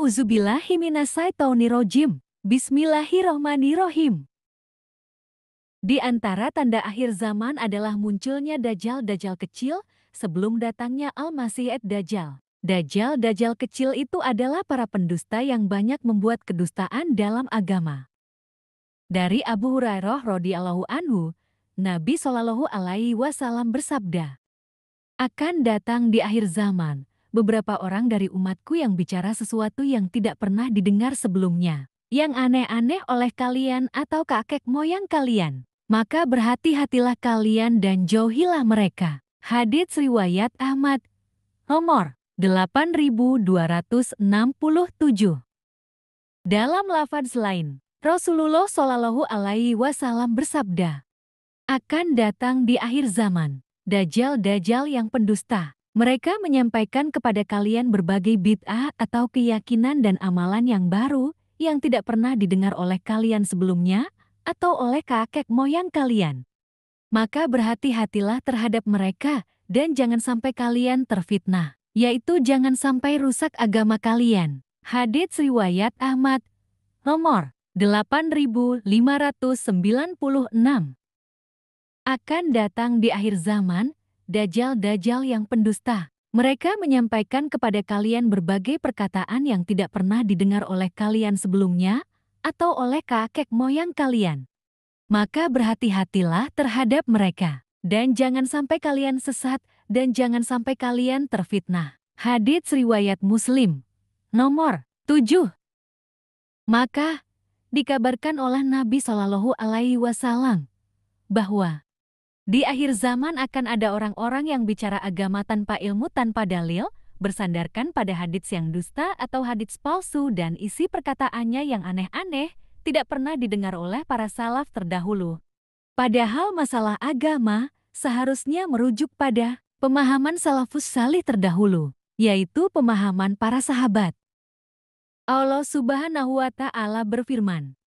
A'udzubillahi minasyaitonirrajim. Bismillahirrohmanirrohim. Di antara tanda akhir zaman adalah munculnya Dajjal-Dajjal kecil sebelum datangnya Al-Masih Dajjal. Dajjal-Dajjal kecil itu adalah para pendusta yang banyak membuat kedustaan dalam agama. Dari Abu Hurairah radhiyallahu anhu, Nabi Shallallahu alaihi wasallam bersabda, "Akan datang di akhir zaman beberapa orang dari umatku yang bicara sesuatu yang tidak pernah didengar sebelumnya, yang aneh-aneh oleh kalian atau kakek moyang kalian. Maka berhati-hatilah kalian dan jauhilah mereka." Hadits riwayat Ahmad, nomor 8267. Dalam lafaz lain, Rasulullah Shallallahu alaihi wasallam bersabda, "Akan datang di akhir zaman Dajjal-Dajjal yang pendusta. Mereka menyampaikan kepada kalian berbagai bid'ah atau keyakinan dan amalan yang baru yang tidak pernah didengar oleh kalian sebelumnya atau oleh kakek moyang kalian. Maka berhati-hatilah terhadap mereka dan jangan sampai kalian terfitnah, yaitu jangan sampai rusak agama kalian." Hadits riwayat Ahmad, nomor 8596. Akan datang di akhir zaman Dajjal-Dajjal yang pendusta. Mereka menyampaikan kepada kalian berbagai perkataan yang tidak pernah didengar oleh kalian sebelumnya atau oleh kakek moyang kalian. Maka berhati-hatilah terhadap mereka dan jangan sampai kalian sesat dan jangan sampai kalian terfitnah. Hadits riwayat Muslim, nomor 7. Maka dikabarkan oleh Nabi Shallallahu alaihi wasallam bahwa di akhir zaman akan ada orang-orang yang bicara agama tanpa ilmu, tanpa dalil, bersandarkan pada hadits yang dusta atau hadits palsu dan isi perkataannya yang aneh-aneh, tidak pernah didengar oleh para salaf terdahulu. Padahal masalah agama seharusnya merujuk pada pemahaman salafus salih terdahulu, yaitu pemahaman para sahabat. Allah Subhanahu wa Ta'ala berfirman,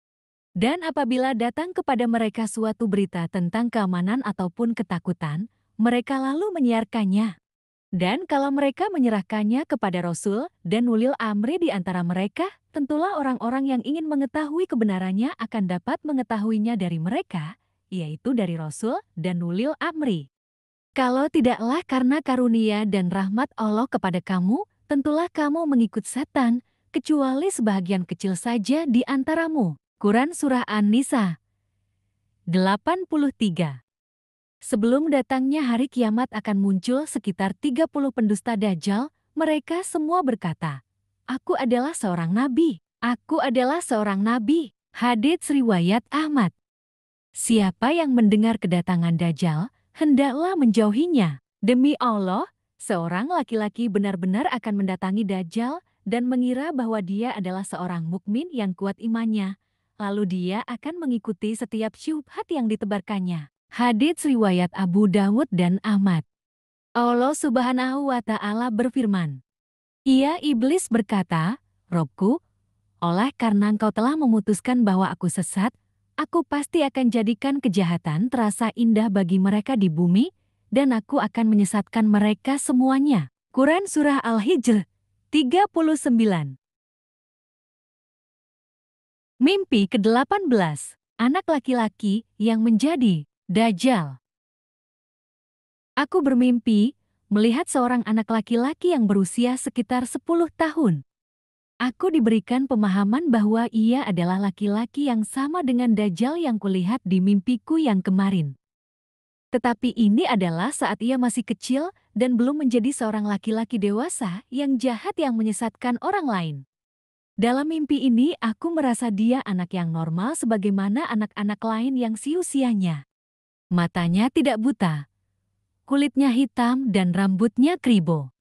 "Dan apabila datang kepada mereka suatu berita tentang keamanan ataupun ketakutan, mereka lalu menyiarkannya. Dan kalau mereka menyerahkannya kepada Rasul dan ulil amri di antara mereka, tentulah orang-orang yang ingin mengetahui kebenarannya akan dapat mengetahuinya dari mereka, yaitu dari Rasul dan ulil amri. Kalau tidaklah karena karunia dan rahmat Allah kepada kamu, tentulah kamu mengikut setan, kecuali sebahagian kecil saja di antaramu." Quran Surah An-Nisa 83. Sebelum datangnya hari kiamat akan muncul sekitar 30 pendusta Dajjal. Mereka semua berkata, "Aku adalah seorang nabi. Aku adalah seorang nabi." Hadits riwayat Ahmad. Siapa yang mendengar kedatangan Dajjal, hendaklah menjauhinya. Demi Allah, seorang laki-laki benar-benar akan mendatangi Dajjal dan mengira bahwa dia adalah seorang mukmin yang kuat imannya. Lalu dia akan mengikuti setiap syubhat yang ditebarkannya. Hadits riwayat Abu Dawud dan Ahmad. Allah Subhanahu wa Ta'ala berfirman, "Ia iblis berkata, Robku, oleh karena engkau telah memutuskan bahwa aku sesat, aku pasti akan jadikan kejahatan terasa indah bagi mereka di bumi, dan aku akan menyesatkan mereka semuanya." Quran Surah Al-Hijr 39. Mimpi ke-18, anak laki-laki yang menjadi Dajjal. Aku bermimpi melihat seorang anak laki-laki yang berusia sekitar 10 tahun. Aku diberikan pemahaman bahwa ia adalah laki-laki yang sama dengan Dajjal yang kulihat di mimpiku yang kemarin. Tetapi ini adalah saat ia masih kecil dan belum menjadi seorang laki-laki dewasa yang jahat yang menyesatkan orang lain. Dalam mimpi ini aku merasa dia anak yang normal sebagaimana anak-anak lain yang seusianya. Matanya tidak buta, kulitnya hitam dan rambutnya kribo.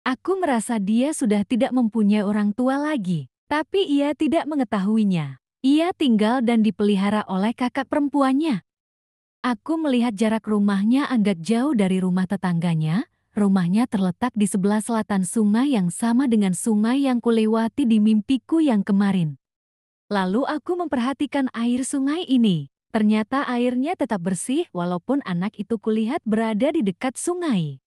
Aku merasa dia sudah tidak mempunyai orang tua lagi, tapi ia tidak mengetahuinya. Ia tinggal dan dipelihara oleh kakak perempuannya. Aku melihat jarak rumahnya agak jauh dari rumah tetangganya. Rumahnya terletak di sebelah selatan sungai yang sama dengan sungai yang kulewati di mimpiku yang kemarin. Lalu aku memperhatikan air sungai ini. Ternyata airnya tetap bersih walaupun anak itu kulihat berada di dekat sungai.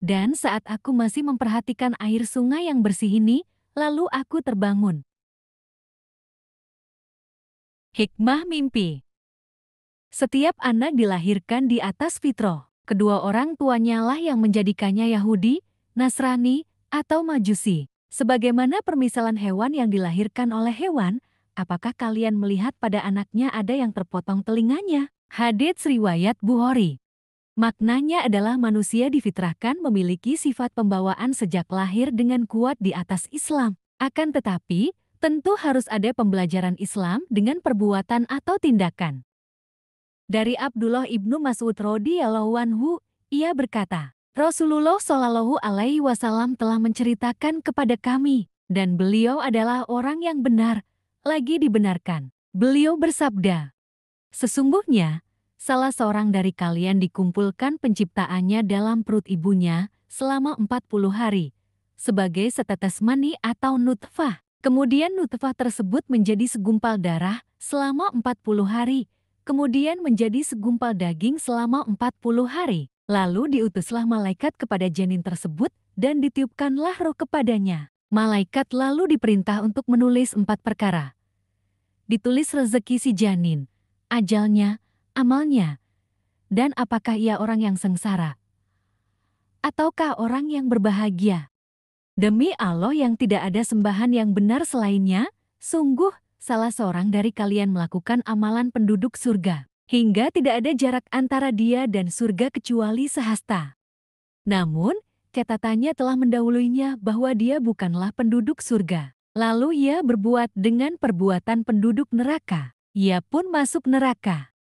Dan saat aku masih memperhatikan air sungai yang bersih ini, lalu aku terbangun. Hikmah mimpi. Setiap anak dilahirkan di atas fitrah. Kedua orang tuanya lah yang menjadikannya Yahudi, Nasrani, atau Majusi. Sebagaimana permisalan hewan yang dilahirkan oleh hewan, apakah kalian melihat pada anaknya ada yang terpotong telinganya? Hadits riwayat Bukhari. Maknanya adalah manusia difitrahkan memiliki sifat pembawaan sejak lahir dengan kuat di atas Islam. Akan tetapi, tentu harus ada pembelajaran Islam dengan perbuatan atau tindakan. Dari Abdullah ibnu Mas'ud radhiyallahu anhu, ia berkata, Rasulullah Shallallahu Alaihi Wasallam telah menceritakan kepada kami, dan beliau adalah orang yang benar, lagi dibenarkan. Beliau bersabda, sesungguhnya, salah seorang dari kalian dikumpulkan penciptaannya dalam perut ibunya selama 40 hari, sebagai setetes mani atau nutfah. Kemudian nutfah tersebut menjadi segumpal darah selama 40 hari, kemudian menjadi segumpal daging selama 40 hari. Lalu diutuslah malaikat kepada janin tersebut dan ditiupkanlah roh kepadanya. Malaikat lalu diperintah untuk menulis 4 perkara. Ditulis rezeki si janin, ajalnya, amalnya, dan apakah ia orang yang sengsara, ataukah orang yang berbahagia. Demi Allah yang tidak ada sembahan yang benar selainnya, sungguh salah seorang dari kalian melakukan amalan penduduk surga, hingga tidak ada jarak antara dia dan surga kecuali sehasta. Namun, catatannya telah mendahuluinya bahwa dia bukanlah penduduk surga. Lalu ia berbuat dengan perbuatan penduduk neraka. Ia pun masuk neraka.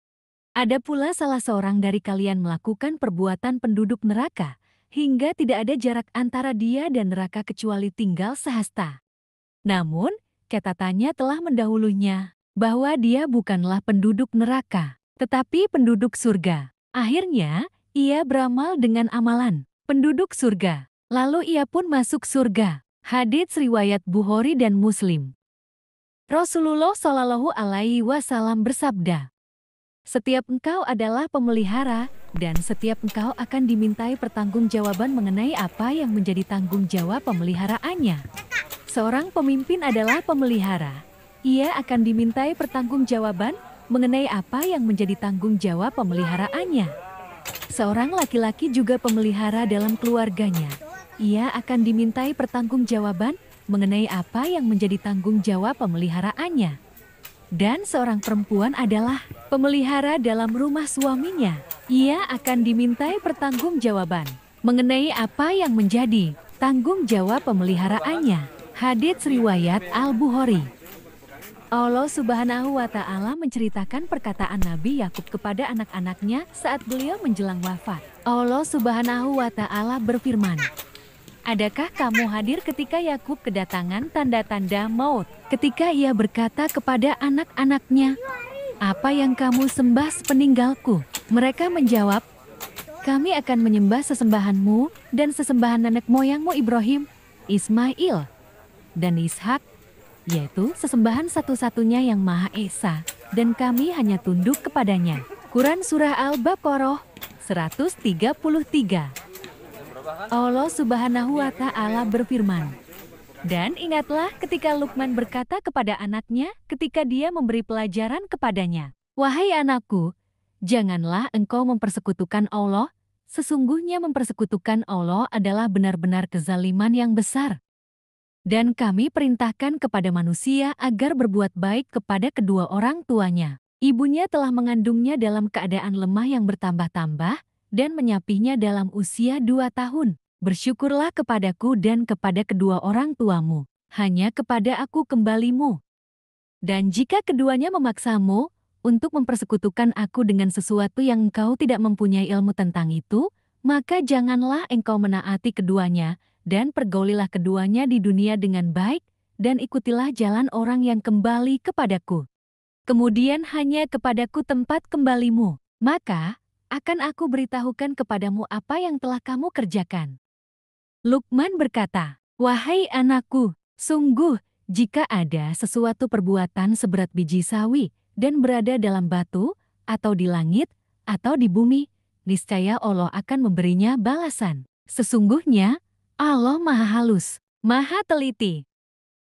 Ada pula salah seorang dari kalian melakukan perbuatan penduduk neraka, hingga tidak ada jarak antara dia dan neraka kecuali tinggal sehasta. Namun, catatannya telah mendahulunya bahwa dia bukanlah penduduk neraka, tetapi penduduk surga. Akhirnya, ia beramal dengan amalan penduduk surga. Lalu ia pun masuk surga. Hadits riwayat Bukhari dan Muslim. Rasulullah Shallallahu Alaihi Wasallam bersabda, setiap engkau adalah pemelihara, dan setiap engkau akan dimintai pertanggungjawaban mengenai apa yang menjadi tanggung jawab pemeliharaannya. Seorang pemimpin adalah pemelihara. Ia akan dimintai pertanggungjawaban mengenai apa yang menjadi tanggung jawab pemeliharaannya. Seorang laki-laki juga pemelihara dalam keluarganya. Ia akan dimintai pertanggungjawaban mengenai apa yang menjadi tanggung jawab pemeliharaannya. Dan seorang perempuan adalah pemelihara dalam rumah suaminya. Ia akan dimintai pertanggungjawaban mengenai apa yang menjadi tanggung jawab pemeliharaannya. Hadits riwayat Al-Bukhari. Allah Subhanahu wa Ta'ala menceritakan perkataan Nabi Yakub kepada anak-anaknya saat beliau menjelang wafat. Allah Subhanahu wa Ta'ala berfirman, adakah kamu hadir ketika Yakub kedatangan tanda-tanda maut? Ketika ia berkata kepada anak-anaknya, apa yang kamu sembah sepeninggalku? Mereka menjawab, kami akan menyembah sesembahanmu dan sesembahan nenek moyangmu Ibrahim, Ismail, dan Ishak, yaitu sesembahan satu-satunya yang Maha Esa, dan kami hanya tunduk kepadanya. Quran Surah Al-Baqarah 133. Allah Subhanahu wa Ta'ala berfirman, dan ingatlah ketika Luqman berkata kepada anaknya ketika dia memberi pelajaran kepadanya, wahai anakku, janganlah engkau mempersekutukan Allah, sesungguhnya mempersekutukan Allah adalah benar-benar kezaliman yang besar. Dan kami perintahkan kepada manusia agar berbuat baik kepada kedua orang tuanya. Ibunya telah mengandungnya dalam keadaan lemah yang bertambah-tambah, dan menyapihnya dalam usia 2 tahun. Bersyukurlah kepadaku dan kepada kedua orang tuamu, hanya kepada aku kembalimu. Dan jika keduanya memaksamu untuk mempersekutukan aku dengan sesuatu yang engkau tidak mempunyai ilmu tentang itu, maka janganlah engkau menaati keduanya, dan pergaulilah keduanya di dunia dengan baik, dan ikutilah jalan orang yang kembali kepadaku. Kemudian hanya kepadaku tempat kembalimu, maka akan aku beritahukan kepadamu apa yang telah kamu kerjakan. Luqman berkata, wahai anakku, sungguh jika ada sesuatu perbuatan seberat biji sawi dan berada dalam batu, atau di langit, atau di bumi, niscaya Allah akan memberinya balasan. Sesungguhnya Allah Maha Halus, Maha Teliti.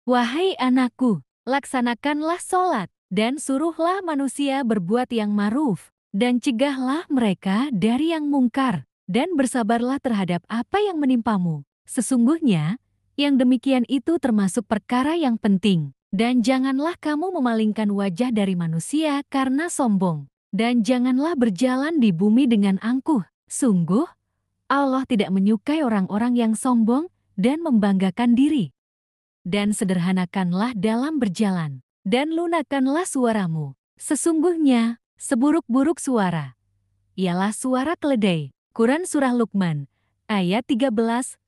Wahai anakku, laksanakanlah sholat, dan suruhlah manusia berbuat yang ma'ruf, dan cegahlah mereka dari yang mungkar, dan bersabarlah terhadap apa yang menimpamu. Sesungguhnya, yang demikian itu termasuk perkara yang penting. Dan janganlah kamu memalingkan wajah dari manusia karena sombong. Dan janganlah berjalan di bumi dengan angkuh. Sungguh, Allah tidak menyukai orang-orang yang sombong dan membanggakan diri. Dan sederhanakanlah dalam berjalan, dan lunakkanlah suaramu. Sesungguhnya, seburuk-buruk suara ialah suara keledai. Quran Surah Luqman, ayat 13-19.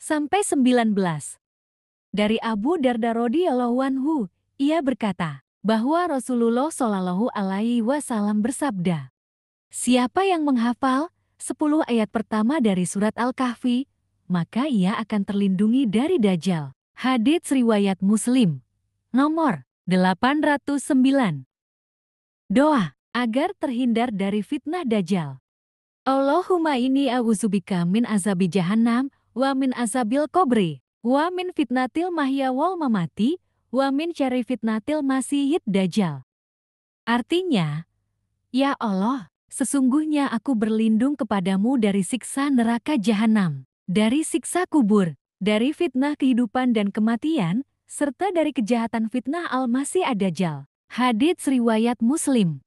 Dari Abu Darda radhiyallahu anhu, ia berkata, bahwa Rasulullah Shallallahu Alaihi Wasallam bersabda, siapa yang menghafal 10 ayat pertama dari surat Al-Kahfi, maka ia akan terlindungi dari Dajjal. Hadits riwayat Muslim, nomor 809. Doa agar terhindar dari fitnah Dajjal. Allahumma inni a'udzubika min azabi jahannam, wa min azabil qabri, wa min fitnatil mahya wal mamati, wa min syarri fitnatil masihid Dajjal. Artinya, ya Allah, sesungguhnya aku berlindung kepadamu dari siksa neraka jahanam, dari siksa kubur, dari fitnah kehidupan dan kematian, serta dari kejahatan fitnah Al-Masih Ad-Dajjal. Hadits riwayat Muslim.